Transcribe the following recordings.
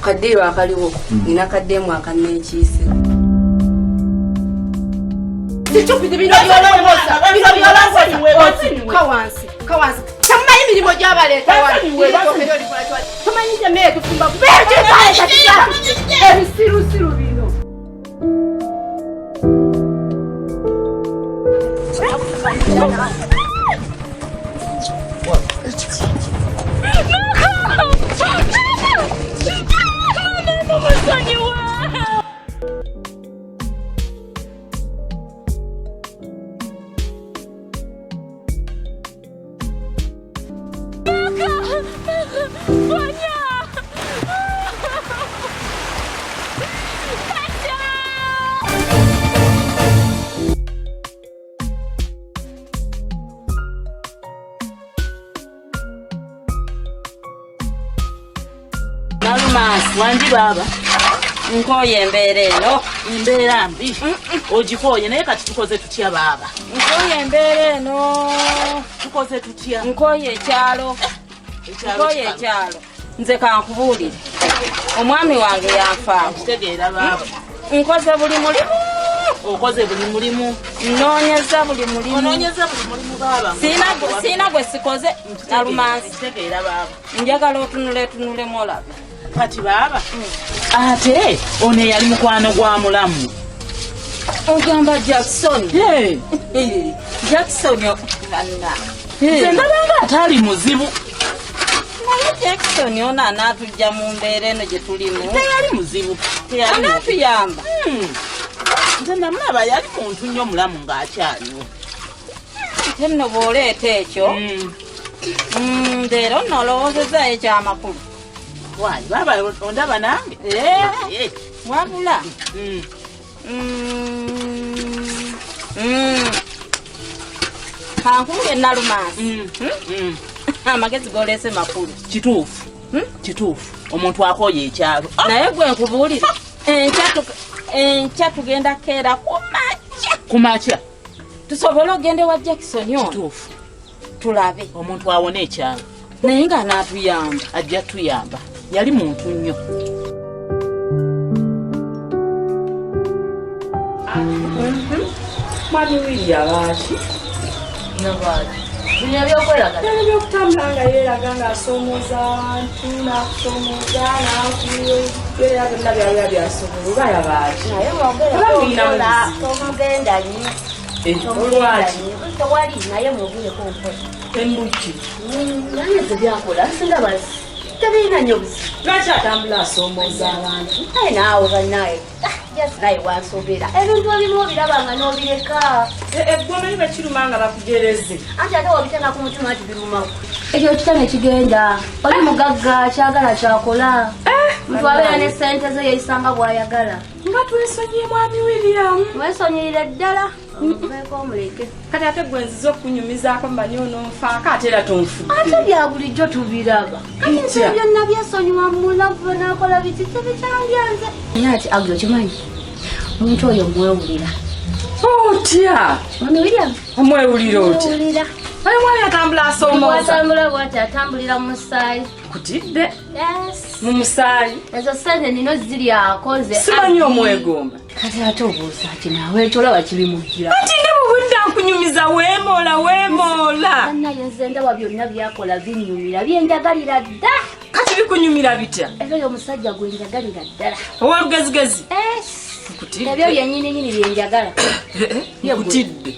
Kaddeyo akaliwo nina kaddemu akannekiise. Kawansi tamanyi emirimu gy'abaleeta tomanyi gyemmere tufumba ebisirusiru bino. Wanji baba nkoye embeera eno embeera mbi ogikoye naye kati tukoze tutya baba Nkoye embeera eno tukoze tutya nkoye ekyalo nkoye ekyalo nze kankubuulire omwami wange yanfaamu kitegeera baba nkoze buli mulimu okoze buli mulimu nnoonyeza buli mulimu onoonyeza buli mulimu baba siina gwe sikoze nalumansi kitegeera baba njagala otunulemu olabe kati baba ate ono yali mukwano gwa mulamu ogamba Jackson Jackson okubana nze ndabanga atali muzibu naye Jackson ono anaatujja mu mbeera eno gye tulimu teyali muzibu anaatuyamba nze namulaba yali muntu nnyo mulamu ng'akyaliwo ate nno bw'oleeta ekyo leero nno olowoozezaayo ekyamakulu waayi baba ondaba nange wabula kankunge nalumansi amagezi goleese makulu kituufu omuntu akoye ekyalo naye gwe nkubuulire enkya tugenda keera kumakya tusobole ogende wa Jackson ono kituufu tulabe omuntu awona ekyalo naye nga naatuyamba ajja tuyamba yali muntu nnyo mwami wili abaaki bino ebyokweraga ebyokutambula nga yeeraga ng'asomooza abantu n'akusomooza n'akubeera byonna byalira byasobola oba yabaaki naye mwogera tomugendanyi olwaki tewali naye mwogireko mpozi embuki naye tebyakola nsinga basi tebirina nnyo buzibu lwaki atambula asomooza abantu aye naawe bannaye naye wansobera ebintu ebimu obirabanga n'obireka eggwanga liba kiruma nga bakugereze anti ate wabitanga ku mutima nti birumawo ekyo kitane kigenda oli mugagga kyagala kyakola muntu abeera ne ssente ze yeyisanga bw'ayagala nga twesonyiye mwami William mwesonyiyire ddala beeko omuleke kati ate gwe nziza okunyumizaako mbanyi ononfaako ate era tonfudde ate bya bulijjo tubiraba ebyo byonna byesonyiwa mulavu n'akola biti tebikyandyanze naye ati agyo kimanyi omuntu oyo mwewulira otya mwami William omwewulira otya mwewulira aye mwami atambula asomooza bw'atambula bw'ati atambulira mu musaayi kutidde mu musaayi ezo sente nino ziri akoze simanyi omwegomba kati ate obuuza ati naawe ekyolaba kibimujjira ati ne bubudde nkunyumiza weemoola annaye nze ndaba byonna byakola binyumira byenjagalira dda kati bikunyumira bitya ebyo oyo omusajja gwe njagalira ddala owalugezigezi ebyo byennyininyini byenjagala kutidde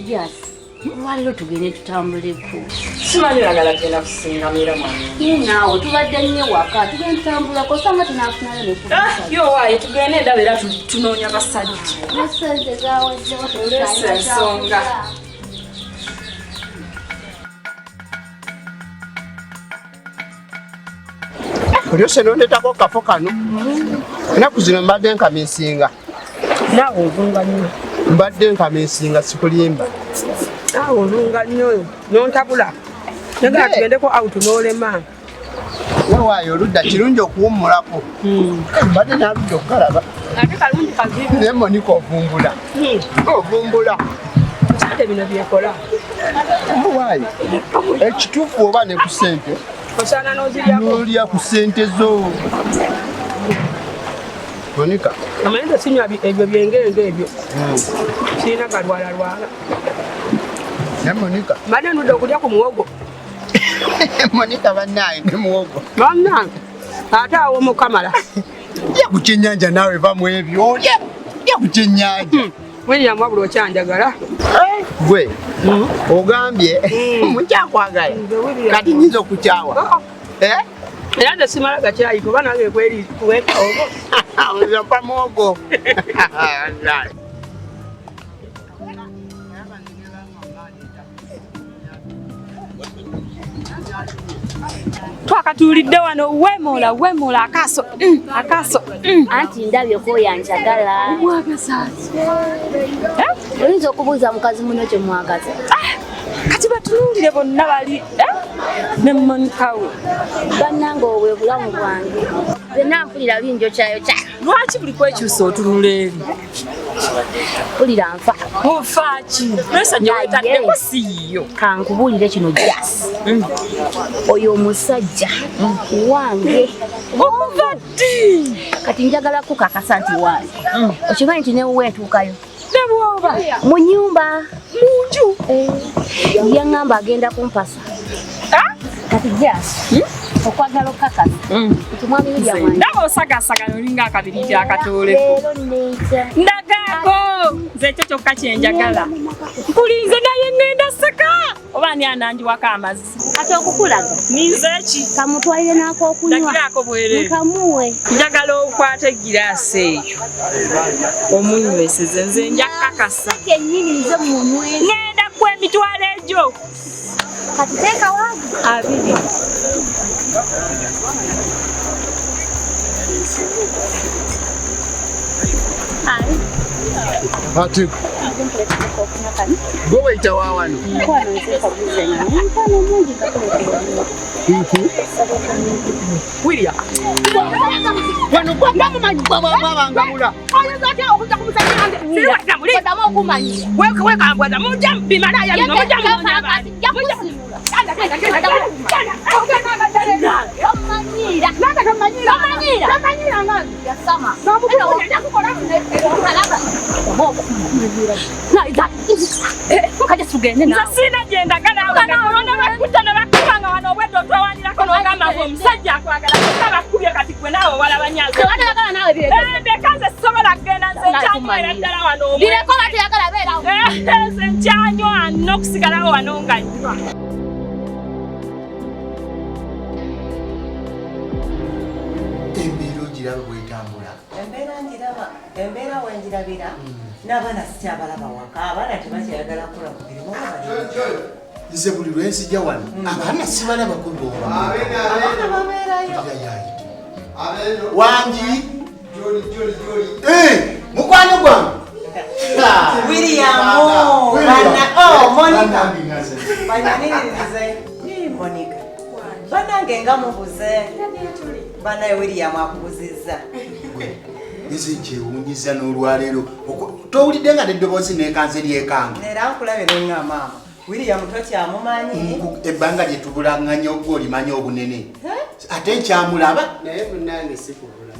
olwaleero tugende tutambuleko simanyi oyagala genda kusingamira mwami naawe tubadde nnyo waka tugende tutambulako osanga tunaafunayo nekumusajja yo waaye tugende endaba era tunoonya basajja nesente zawezzewo olesa ensonga Olyose nondetako kafo kano enaku zino mbadde nkamisinga naawe ovunga nnyo mbadde nkamisinga sikulimba naawe ovunga nnyo nontabula nagaa tugendeko auto n'olema wewaayo oludda kirungi okuwummulako mbadde naludda okukalaba ate kalungi kazibu naye monika ovumbula ate bino byekola wewaayo ekituufu oba ne ku ssente Osana n'oziryako. N'olya ku ssente zo. Monica. Amanyi sinywa ebyo byengenge ebyo. Sirina galwala. Ya Monica. Mbadde ndudde okulya ku muwogo. Monica bannaye ne muwogo. Bannange ate awo mukamala. Ya ku kyennyanja naawe va mu ebyo. Ya ku kyennyanja. William wabula okyanjagala. Gwe ogambye mukyakwagala kati nyinza okukyawa. Era nze simala gakyayi kuba nange kweri kuweka ogo. Ozampa muwogo. Twakatuulidde wano wemola akaso. Anti ndabye ko yanjagala. Mwagaza. Oyinza okubuuza mukazi muno kye mwagaza. Kati batunuulire bonna bali ne Monica we. Bannange obwe bulamu bwange. Nze mpulira binjo kyayo. Lwaki buli kwekyusa otunula eri? Mpulira nfa. Mufa ki? Mesajja wetaddeko siiyo. Kankubuulire kino jasi. Oyo omusajja wange. Okuva ddi? Kati njagala kukakasa nti waayo. Okimanyi nti newe weetuukayo. Ne bw'oba? Mu nnyumba. Munju? Yaŋŋamba agenda kumpasa. Kati jasi. Okwagala okukakasa. Nti mwami William wange. Ndaba osagasagana olinga akabiriti akatooleko. Ndagaako! Nze ekyo kyokka kyenjagala. Nkulinze naye ŋŋenda seka. Oba ani ananjiwako amazzi? Kati okukulaga. Ninze ki? Kamutwalire n'ak'okunywa. Ndagirako bwereere. Nkamuwe. Njagala okwata egiraasi eyo. Omunyweseze nze nja kakasa. Kennyini nze munwe. Ŋŋenda ku emitwalo egyo. Kati teeka wange. 2. Ati gwe weyita wa wano. William. Wano gwabangamula. Oyinza otya okuza ku musajja wange? Siweza muli. Odamu okumanyi. Wekambwaza mujja bimalaya bino mujja munyaba. Sina genda gana bakutana bakubanga wano obwedde otwewanirako n'ogamba omusajja akwagala bakubye kati gwe naawe walabanyaze. Ndekaze sobola kugenda nze nkyanywa ddala wano. Bireko bateyagala beerawo. Nze nkyanywa n'okusigalawo wano nga nnywa. Embeera ogiraba bw'etambula. Embeera wenjirabira n'abaana sikyabalaba waka. Abaana tebakyayagala kukola ku mirimu. Nze buli lwe nzija wano abaana sibalaba kuba Abaana babeerayo. Wangi mukwano gwange William, Monica. Monica. Banange nga mubuze. Banaye William akubuzizza. nze kyewunyiza n'olwaleero towulidde nga neddoboozi neekanze lyekanga. Era nkulabye nenga maama. William tokyamumanyi. Ebbanga lye tubulanganya ogwo olimanyi obunene. Ate nkyamulaba. Naye munnange si kubula.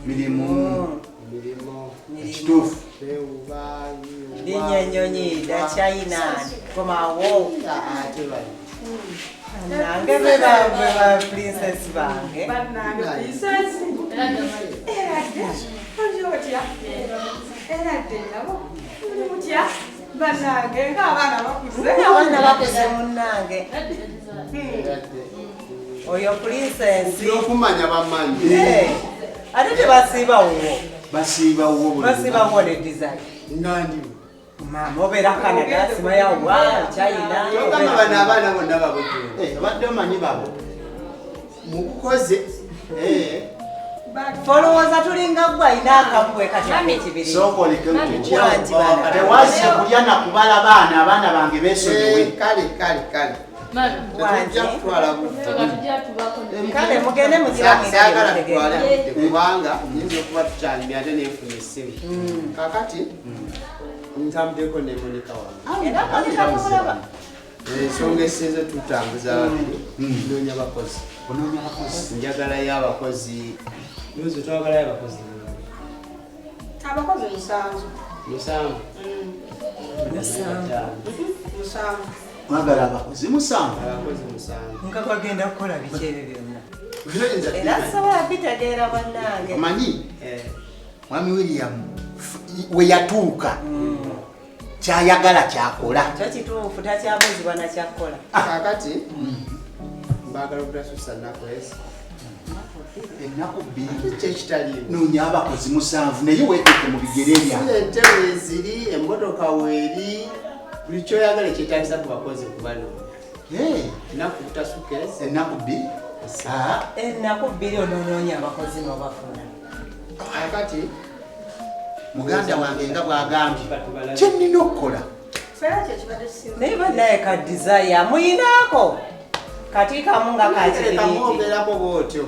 Mirimu. Ekituufu. Linyenyonyi da China. Komawo. Nange beba princess bange. Princess. Banange ng'abaana bakuze. Abaana bakuze munnange. Oyo princess. Okumanya bamanyi. Ate tebasiiba wuwo. Basiiba wuwo buli. Basiiba wuwo ne design. Ngandi. Mama obeera Canada sima ya wa China. Ogamba bano abaana bonna babujjula. Obadde omanyi babo. Mukukoze. Folowooza tulinga gwe ayina akabwe kati ekibiri. Sookoleke tewazi kulya na kubala abaana bange beesonyiwe. Kale. Kale mugende Saagala tutwale kubanga nyinza okuba tukyalimi ate neefuna essimu. Kakati ntambuddeko ne Monica wange. Era Monica mumulaba. ensonga esinze tutambuza ababiri noonya bakozi njagalayo abakozi nuzo twagalayo abakozi musanvu mwagala abakozi musanvu nga bagenda kukola biki ebyo byonna era sobola bitegeera bannange omanyi mwami William we yatuuka kyayagala kyakola kyo kituufu takyabuuzibwa nakyakukola kakati mbagala okutasusa nnaku ezi ennaku bbiri kyekitaliimu noonya abakozi musanvu naye weeteke mu bigere byange ente weeziri emmotoka weeri buli kyoyagala ekyetagisa ku bakozi kubano ennaku butasuka ezi ennaku bbiri ennaku bbiri ononoonya abakozi nobafuna kakati muganda wange nga bw'agambye kyenina okukola naye bannaye ka desire muyinaako kati kamu nga kakimwongerako bwotyo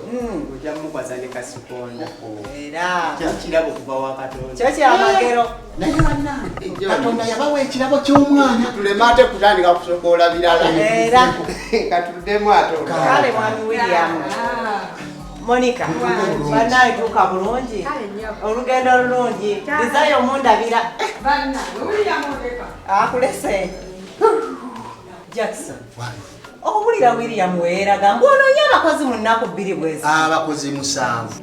ojja mukwasa ne kasikonda era kirabo kuva wakatonda kyo kyamagero naye bannange katonda yabawa ekirabo ky'omwana tuleme ate kutandika kusokoola birala era katuddemu ate kale mwami William Monica bannaye tuuka bulungi olugendo olulungi desire omundabira akulese Jackson owulira William weeraga ng'onoonya abakozi mu nnaku bbiri bwezi abakozi musanvu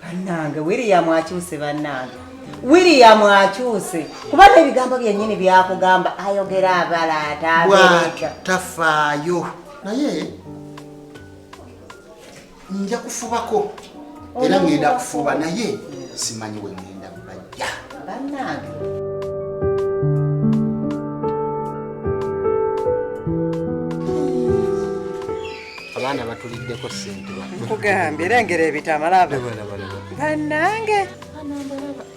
bannange William akyuse bannange William akyuse kuba n'ebigambo byennyini byakugamba ayogera abalaata abereka tafaayo naye nja kufubako era ngenda kufuba naye simanyi we ngenda kubajja bannange abaana batuliddeko ssente nkugambye erengera ebitamalabe bannange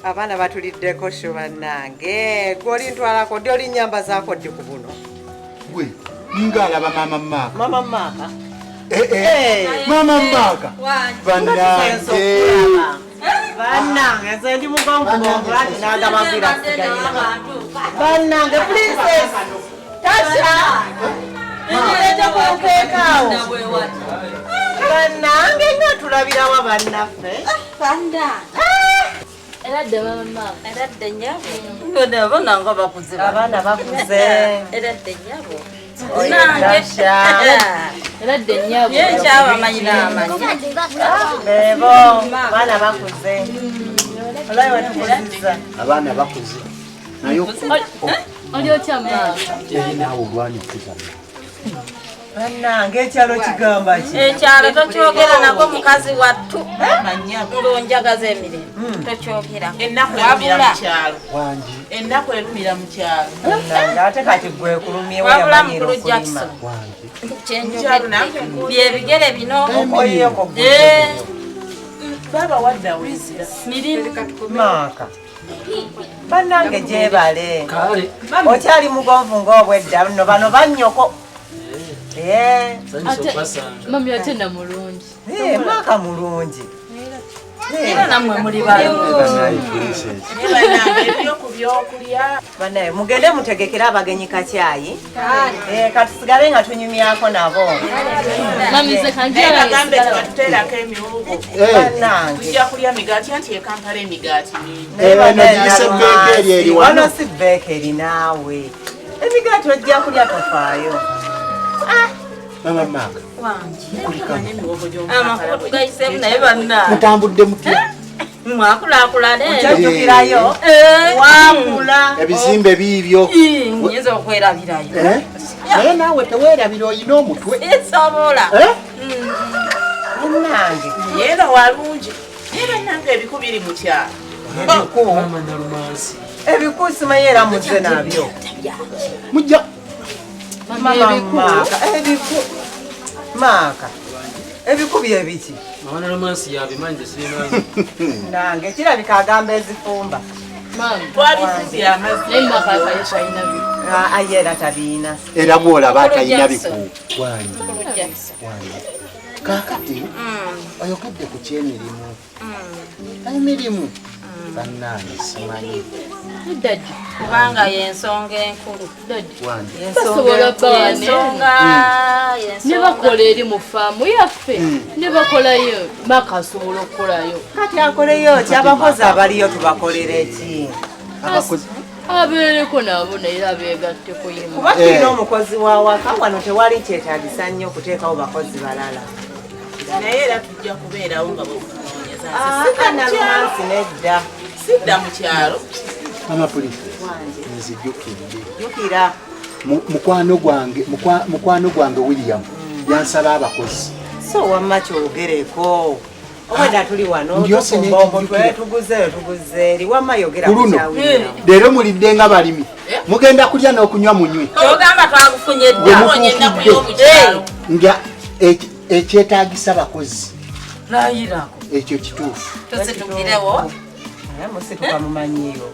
abaana batuliddeko sho bannange gwolintwalako ddi olinyambazaako ddi ku buno gwe ngaalaba mama maaka mama maaka mama maaka bannange nze ndi mugonvugonvu ati nagabagwira sigayina bannange princess tasha ndirete kunkeekaawo bannange nga tulabirawa bannaffe Eradde mama. Eradde nyabo. Ngode abana ngo bakuze. Abana bakuze. Eradde nyabo. Nange. Eradde nyabo. Ye chaba manyina amanya. Bebo, bana bakuze. Olayo watukuziza. Abana bakuze. Nayo oli ochama. Yina obwani kuza. Bannange ekyalo kigamba ki? Ekyalo tokyogera nako mukazi wattu. Ng'onjagaza emirimu. Tokyogera. Ennaku erumira mu kyalo. Wangi. Ennaku erumira mu kyalo. Bannange ate kati gwe kulumye we wabula yamanyira mukulu okulima. Jackson. Wangi. Kyenjogedde. Byebigere bino. Okoyeko Baba wadda wizira. Mirimu. Maaka. Bannange gyebale. Kale. Okyali mugonvu ng'obwedda nno bano bannyoko. Mami atenda mulungi. Maaka mulungi. Era namwe muli bayo. Banaye mugende mutegekere abagenyi kakyayi. Kati tusigale nga tunyumyako nabo. Mami ze kanjira. Bagambe tubaterako emiwugo. Bannange. Tujja kulya migaati anti ekampala emigaati Wano si beekeri naawe. Emigaati ojja kulya tofaayo. Mama Maaka. Amakulu gayisemu naye banna. Mutambudde mutya? Mwakulaakulane. Okyajjukirayo. Waakula. Ebizimbe biibyo. Nyinza okwerabirayo. Naye naawe teweerabira oyina omutwe. Esobola. Bannange. yeeno walungi naye bannange ebiku biri mu kyalo. Ebiku simanyi era muzze nabyo. Mujja. Mama Maaka. Ebiku. Maaka. Ebiku bye biki? Awana romansi yabimanyi sinaanyi. Nange kirabika agamba ezifumba. Mami. Twabisize amazzi. Emma kaka yashayina bi. Ayera tabiina. Era bw'olaba atalina biku. Wangi. Kaakati oyogedde ku kyemirimu. Emirimu Bannange simanyi. Daddy. Kubanga yensonga enkulu. Daddy. Ensonga Ne bakola eri mu faamu yaffe. Ne bakolayo maka asobola okukolayo. kati akoleyo ki abakozi abaliyo tubakolera eki? Abakozi Abeereko nabo naye abeegatteko yemu. Kuba tulina omukozi wa waka wano tewali kyetaagisa nnyo okuteekawo bakozi balala. Naye era tujja kubeerawo nga bwetunoonyeza. Nalumansi nedda. Sidda mu kyalo. Mama Police. Nzijjukidde. Jjukira. Mukwano gwange William yansaba abakozi. So wamma kyogereko. Obwedda tuli wano tuguze eri wamma yogera ku kyawe. Leero mulidde nga balimi. Mugenda kulya n'okunywa munywe. Kyogamba twagufunye dda onye ennaku y'omukyalo. Nga ekyetaagisa abakozi. Layirako. Ekyo kituufu. Tositukirewo. Musituka mumanyiyo.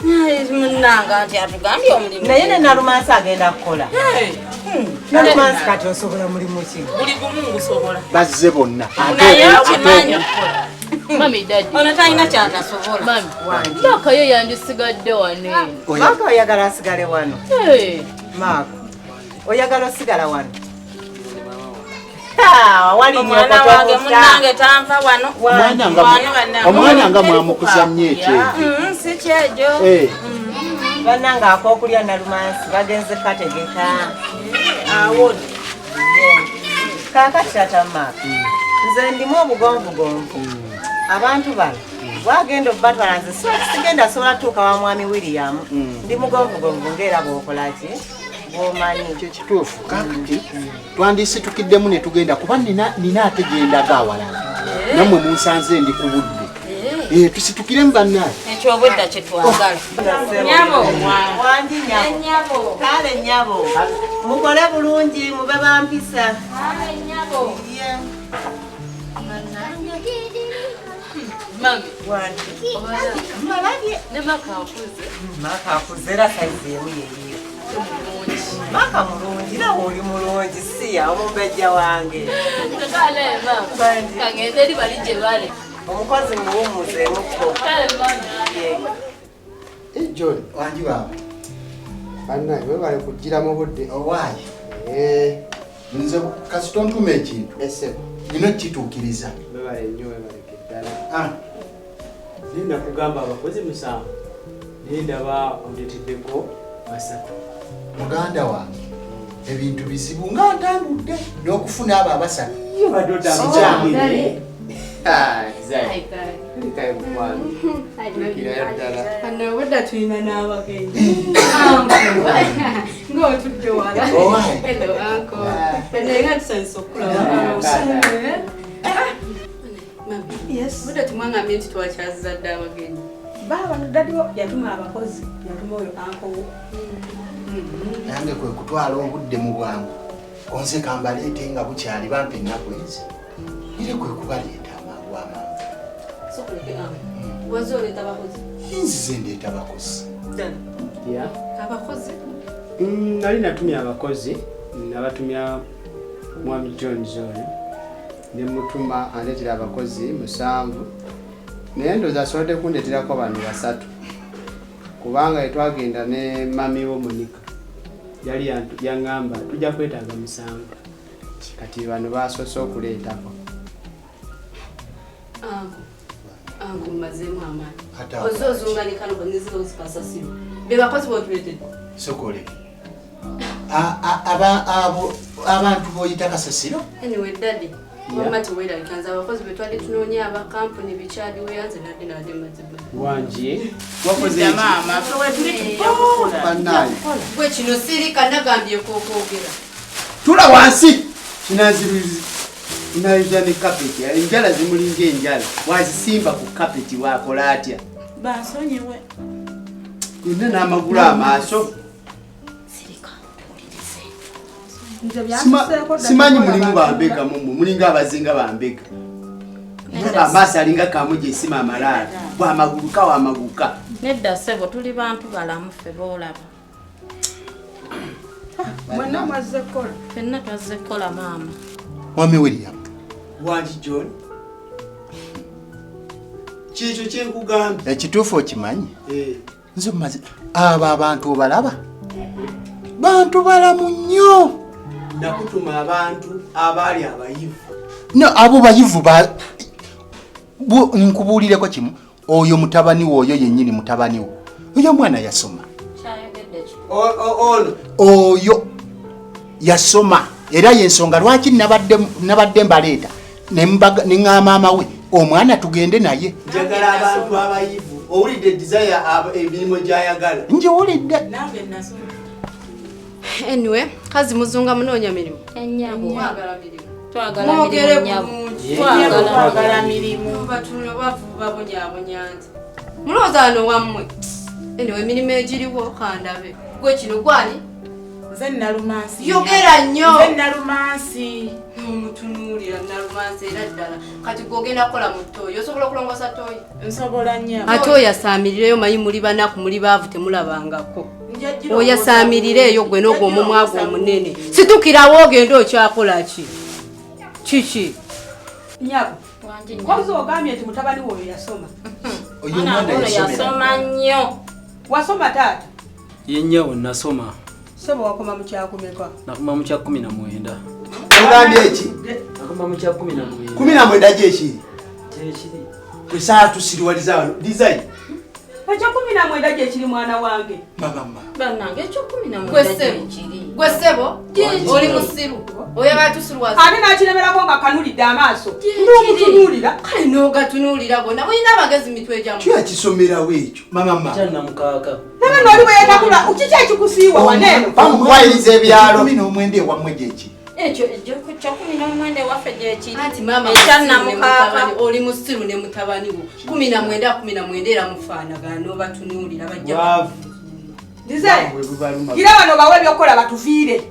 Munnanga nti atugambye omulimu. Naye ne Nalumansi agenda kukola. Nalumansi kati osobola mulimu ki? Buli gumu ngusobola. Bazze bonna. Naye okimanyi. Mami Daddy. Ono talina kyatasobola. Mami. Maka ye yandisigadde wano. Maka oyagala asigale wano. Maka oyagala osigala wano. Omwana wange munnange tanva wano. Omwana nga mwamukuza nnyo ekyejo. Si kyejo. Bannange ak'okulya Nalumansi bagenze kategeka. Awo. Kaakati tata Maka. Nze ndimu obugonvugonvu. Abantu bano bwagenda obbatwala nze sigenda sobola tuuka wa mwami William. Ndi mugonvugonvu ng'era bw'okolaki? Bw'omanyi. Ekyo kituufu. Kaakati twandisitukiddemu ne tugenda kuba nina ate gyendaga awalala. Nammwe munsanze ndi ku budde. Tusitukiremu bannaye. Ekyo obwedda kye twagala. Nyabo. Wangi nyabo. Kale nyabo. Mukole bulungi mube bampisa. Kale nyabo. Mami. Wangi. Malabye. Ne Maka akuze. Maka akuzera saizi emu yeyiyo. Maka mulungi nawe oli mulungi siya omumbejja wange. Kale mama. Kangende eri bali gye bali. Omukozi muwummuze mukko. Kale mama. John, wangi baba. Bannaye webale kugira mu budde. Owaayi. Nze kasito ntume ekintu. Ese. Nino kituukiriza. Webale nnyo webale keddala. Linda kugamba abakozi 7. Nindaba ondetiddeko 3. Muganda wange. Ebintu bizibu nga ntambudde n'okufuna abo 3. Iyo badoda Sijamire. Zai. Kai mkwano. Kira ddala. Ano wadda tulina n'abagenyi. Ng'otudde wala. Hello uncle. Naye nga tusanyusa okulaba. Yes. Wadda tumwangambye nti twakyazadde abagenyi. Baba Daddy yatuma abakozi. Yatuma oyo uncle. Nange kwe kutwala obudde mu bwangu. Konse kambaleete nga bukyali bampe ennaku ezo. Ire kwe kubaleeta amangu amangu. Sokuleke wazo oleeta abakozi. Nzize ndeeta abakozi. Ya. Abakozi? Nali natumya abakozi. Nabatumya Mwami John Zone. Ne mutuma aleetera abakozi 7. Naye ndowooza asobodde kundeeterako bano 3. Kubanga twagenda ne mami wo Monica. Yali yaŋŋamba tujja kwetaaga 7. Kati bano basoose okuleetako. Angu mazemu amaanyi. Ozozunga ne kano banyizira ozipasasiyo. Be bakozi b'otuleetedde. Sokole. Abantu boyita kasasiro? Anyway, Daddy. Mama tuwera kanza abakozi betwali tunoonya aba company bikyali weyanze nade mazibu. Wangi. Wakoze mama. Sowe tuli tukola. Bannaye. Gwe kino siri kanagambye kokoogera. Tula wansi. Kinazirizi. Inaija ne kapeti. Enjala zimulinga enjala. Wazisimba ku kapeti wakola atya. Bansonyiwe. Ine n'amagulu amaaso. Simanyi mulimu bambeka mumu. Mulinga abazinga bambeka. Amaaso alinga kamu gye sima amalaala. Bw'amaguruka w'amaguruka. Nedda ssebo tuli bantu balamu ffe boolaba. Mwana mwazze kola. Ffenna twazze kola maama. Mwami William. Wangi John. Kikyo kyenkugambye. Ekituufu okimanyi? Nze mmaze abo abantu obalaba? Bantu balamu nnyo. Nakutuma abantu abaali abayivu. No, abo bayivu nkubuulireko kimu. Oyo mutabani wo, oyo yennyini mutabani wo. Oyo mwana yasoma. Oyo yasoma. Era yensonga lwaki nabadde mbaleeta ne ŋŋamba maama we omwana tugende naye. Njagala abantu abayivu. Owulidde desire emirimu gy'ayagala. Njiwulidde. Nange nasoma. Anyway, kazi muzunga munoonya mirimu. Ennyabo. Twagala mirimu. Twagala mirimu. Batuno bavuba bonyabonyanze. Mulowooza wano wammwe. Anyway, emirimu egiriwo kandabe. Gwe kino gwani? Nze Nalumansi. Yogera nnyo. Nze Nalumansi. Mutunuulira Nalumansi era ddala. Kati gw'ogenda kukola mu ttooyi. Osobola okulongosa ttooyi? Nsobola nnyo. Ate oyo asaamirireyo mayi muli banaku muli baavu temulabangako. Oyo asaamirireyo gwe n'ogwo omumwa gwo omunene. Situkirawo ogenda okyakola ki? Kiki? Nyabo. Kozi ogambye nti mutabani wo yasoma. Oyo mwana yasoma nnyo. Wasoma taata? Yenyawo nasoma. Sebo wakoma mu kyakumeka. Nakoma mu kya 19. Ogambye eki? Nakoma mu kya 19. 19 gyekiri? Gyekiri. Kwesaa tusiriwaliza wano. Design. Ekyo 19 gyekiri mwana wange. Mama. Bannange ekyo 19 gyekiri. Gwe ssebo? Oli musiru. Oyo batusulwaza. Ate n'akiremerako nga kanulidde amaaso. N'omutunuulira. Kale n'ogatunuulira gonna. Olina abagezi mitwe gyamu. Kyakisomerawo ekyo. Mama. Kyanna mukaaka. Nawe n'oli bwe yeetakula. Kiki ekikusiiwa waneeno? Bamukwayiriza ebyalo. 19 ewammwe gyeki. Ekyo ekyo 19 waffe gyekiri. Anti mama oli musiru ne mutabani wo. 19 era mufaanagana n'obatunuulira bajja. Design. Gira wano bawe ebyokukola batuviire.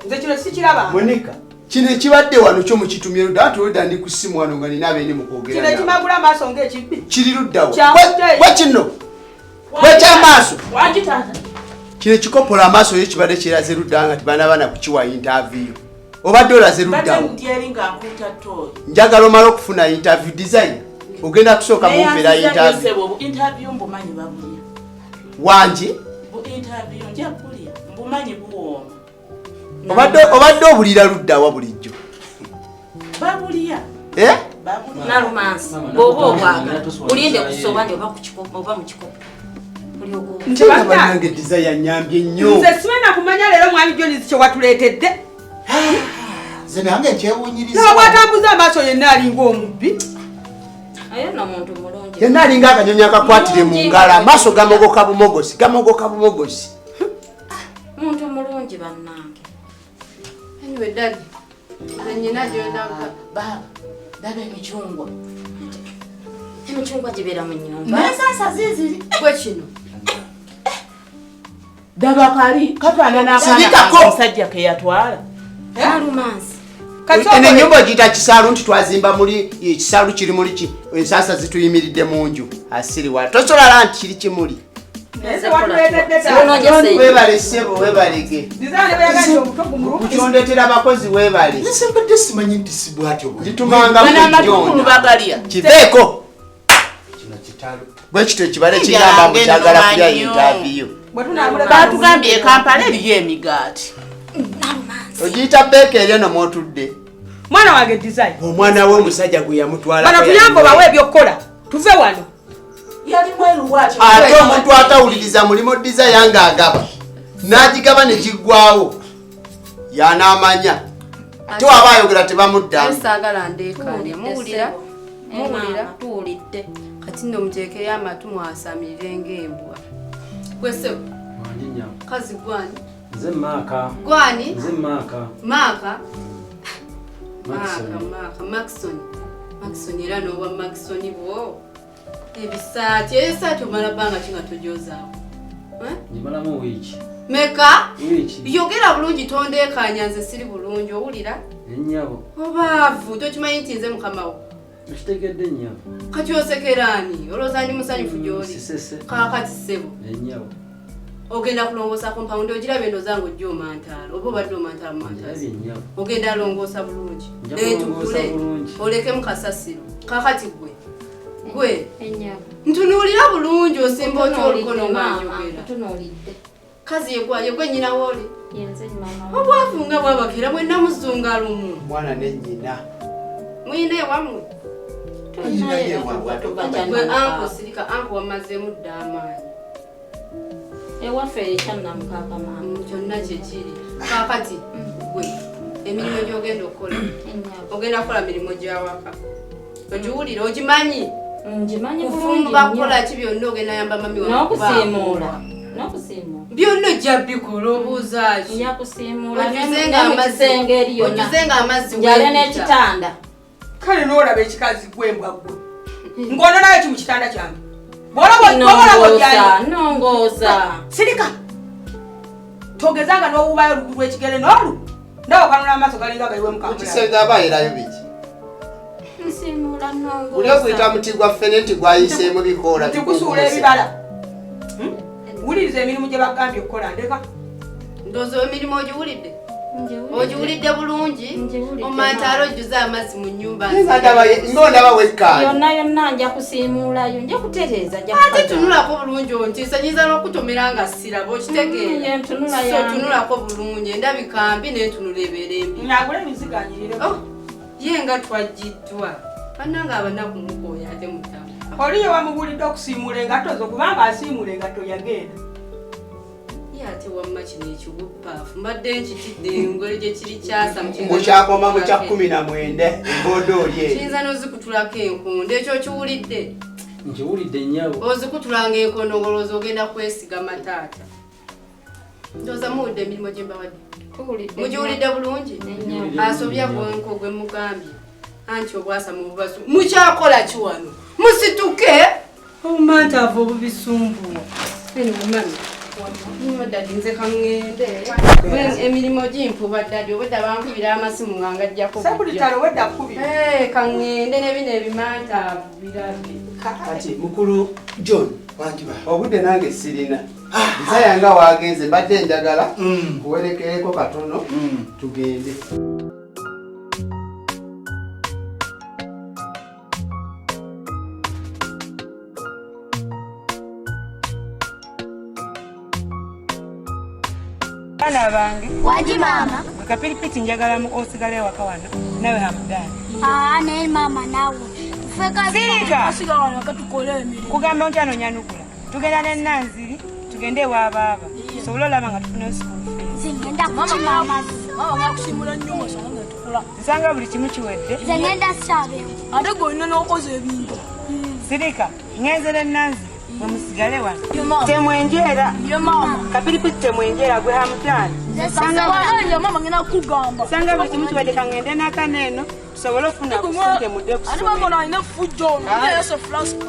Nze kino sikiraba. Monica. Kino ekibadde wano kyo mukitumye ludda ate oludda ndi ku ssimu wano nga nina abeene mu kwogera. Kino ekimagula amaaso ng'ekibbi. Kiri luddawo. Bwe kino. Bwe ky'amaaso. Wagitaata. Kino ekikopola amaaso yo kibadde kyeraze ludda nga tibanaabana kukiwa interview. Obadde olaze luddawo. Badde mutyeri nga nkuuta ttooyi. Njagala omala okufuna interview design. Ogenda kusooka mumpeera interview. Interview mbumanyi babulya. Wangi? Interview nja kulya. Mbumanyi buwooma. Obadde obulira luddawa bulijjo. Babulya. Nalumansi. Bw'oba obwagala. Ulinde kusoba ne oba ku kikopo oba mu kikopo. Ntebanange desire nyambye nnyo. Nze simanyi kumanya leero mwami Jones kye watuleetedde. Nze nange nkyewuunyiriza. Bwatambuza amaaso yenna alinga omubbi. Ayonna muntu mulungi. Yenna alinga akanyonyi akakwatire mu ngalo amaaso gamogoka bumogosi. Muntu mulungi bannange. Anyway, Daddy. Nnyina gy'ondaga. Baba, daba emicungwa. Emicungwa gibeera mu nnyumba. Ensasa ziiziri. Gwe kino. Daba kali kafaanana akaana omusajja ke yatwala. Nalumansi. Eno ennyumba ogiyita kisaalu nti twazimba muli ekisaalu kiri muli ki ensasa zituyimiridde mu nju asiriwa tosolala nti kiri kimuli. Weebale ssebo weebalege. Kukyondetera abakozi weebale. Nsimbadde simanyi nti si bwatyo bwe. Gitumanga mu bagalya. Kiveeko. Bwe kityo ekibale kigamba mukyagala kulya interview. Batugambye Kampala eriyo emigaati. Ogiyita beeka eryo nomwotudde. Mwana wange design. Omwana we omusajja gwe yamutwala. Bano tuyambo bawe ebyokukola. Tuve wano. Yali mweru waakyo. Ate omuntu atawuliriza mulimo desire nga agaba. N'agigaba ne giggwawo. Y'anaamanya. Ate waba ayogera tebamuddamu. Saagala ndeekaane. Muwulira? Tuwulidde. Kati nno muteekeyo amatu mwasamirire ng'embwa. Gwe ssebo. Kazi gwani? Nze Maaka. Gwani? Nze Maaka. Maaka? Maxson. Maxson era n'owa Maxson bwo. Ebisaati omala bbanga ki nga togyozaawo? Njimalamu wiiki. Meka? Wiiki. Yogera bulungi tondeekaanya nze siri bulungi owulira? Ennyabo. Obaavu tokimanyi nti nze mukamawo. Okitegedde ennyabo. Kati osekeraani olowooza ndi musanyufu gy'oli. Sisese. Kaakati ssebo. Ennyabo. Ogenda kulongoosa kompawundi ogiraba endooza ng'ojja omantaala oba obadde omantaala mu mantaala. Ogenda alongoosa bulungi. Neetukule olekemu kasasiro. Kaakati gwe Gwe. Ntunulira bulungi osimba okyolukono ng'anjogera. Kazi yegwe nnyina w'oli? Obwavu nga bwabakira mwenna muzunga lumu. Mwana ne nnyina. Muyina ewammwe? Gwe anko sirika, anko wamazeemu dda amaanyi. Ewaffe ekyannamukaaka maama. Kyonna kyekiri. Kaakati gwe emirimu gy'ogenda okukola. Ogenda kukola mirimu gy'awaka. Ogiwulira ogimanyi? Ngimanyi kufumba kukola ki byonna ogenda yamba mami wawe. N'okusiimuula. Byonna ojja bikola obuuza ki? Nyakusiimuula. Ojuzenga amazzi njale n'ekitanda. Kale n'olaba ekikazi gwembwa gwe. Ng'ono nayo ki mu kitanda kyange? Nongoosa. Sirika. Togezanga n'owubayo olugu lw'ekigere n'olu. Ndawo kanula amaaso galinga galiwe mukambula. Mukisenga abaayirayo biki? Nsiimuula nongoosa. Uli okuyita muti gwa ffene nti gwayiseemu bikoola. Nti gusuula ebibala. Wuliriza emirimu gye bagambye okukola ndeka. Ndowooza emirimu ogiwulidde? Ogiwulidde bulungi? Omantaala ojjuza amazzi mu nnyumba. Ng'ondaba wekkaali. Yonna nja kusiimuulayo, nja kutereeza. Ate tunulako bulungi ontiisa, nyinza n'okutomera nga siraba okitegeera. Tunulako bulungi, endabika mbi n'entunula ebeera embi. Nagula emiziganyirire. Ye nga twajjiddwa. Bannanga abanaku mukooya ate mutamu. Oli ye wamubulidde okusiimuula engatto zo kubanga asiimuula engatto yagenda. Ate wamma kino ekiguppaafu mbadde nkitidde engole gye kiri kyasa mukyakoma mu kya 19 emboodo oli eyo kiyinza n'ozikutulako enkondo ekyo kiwulidde nkiwulidde nnyabo ozikutulanga enkondo ngolooza ogenda kwesiga mataata ndowooza muwulidde emirimu gye mbawadde mugiwulidde bulungi asobya gwenko gwe mugambye anti obwasa mu bubasu mukyakola ki wano musituke omantava obubisumbuwa mumami Dadi nze kangende emirimu gimpuba dadi obwedda bankubira amasimu nga ngajjako sabulitalo wedda kubira kangende nebino ebimantaavu birabe kati mukulu John wanjiba obudde nange sirina nsaya nga wagenze mbadde njagala kuwerekereko katono tugende Bana bange. Waji mama. Kapilipiti njagala mu osigale waka wano. Nawe hamdani. Ne mama nawe. Feka Sirika. Osigala wano katukole emiri. Kugamba ontyano nyanukula. Tugenda ne Nanziri, tugende wa baba. Sobola laba nga tufuna school fees. Zingenda kuchima amazi. Mama ngakusimula nnyo sanga tukula. Nsanga buli kimu kiwedde. Zingenda sabe. Ate gonna n'okoza ebintu. Sirika, ngenze ne Nanziri. Musigale wano. Temwenjera. Yo mama. Kapilipiti temwenjera gwe hamdani. Sanga mama ngina kugamba. Sanga buli kimu kiwedde kangende n'akaneno. Tusobole okufuna kusente mudde kusoma. Ani bako na ina fujjo. Yeso flaska.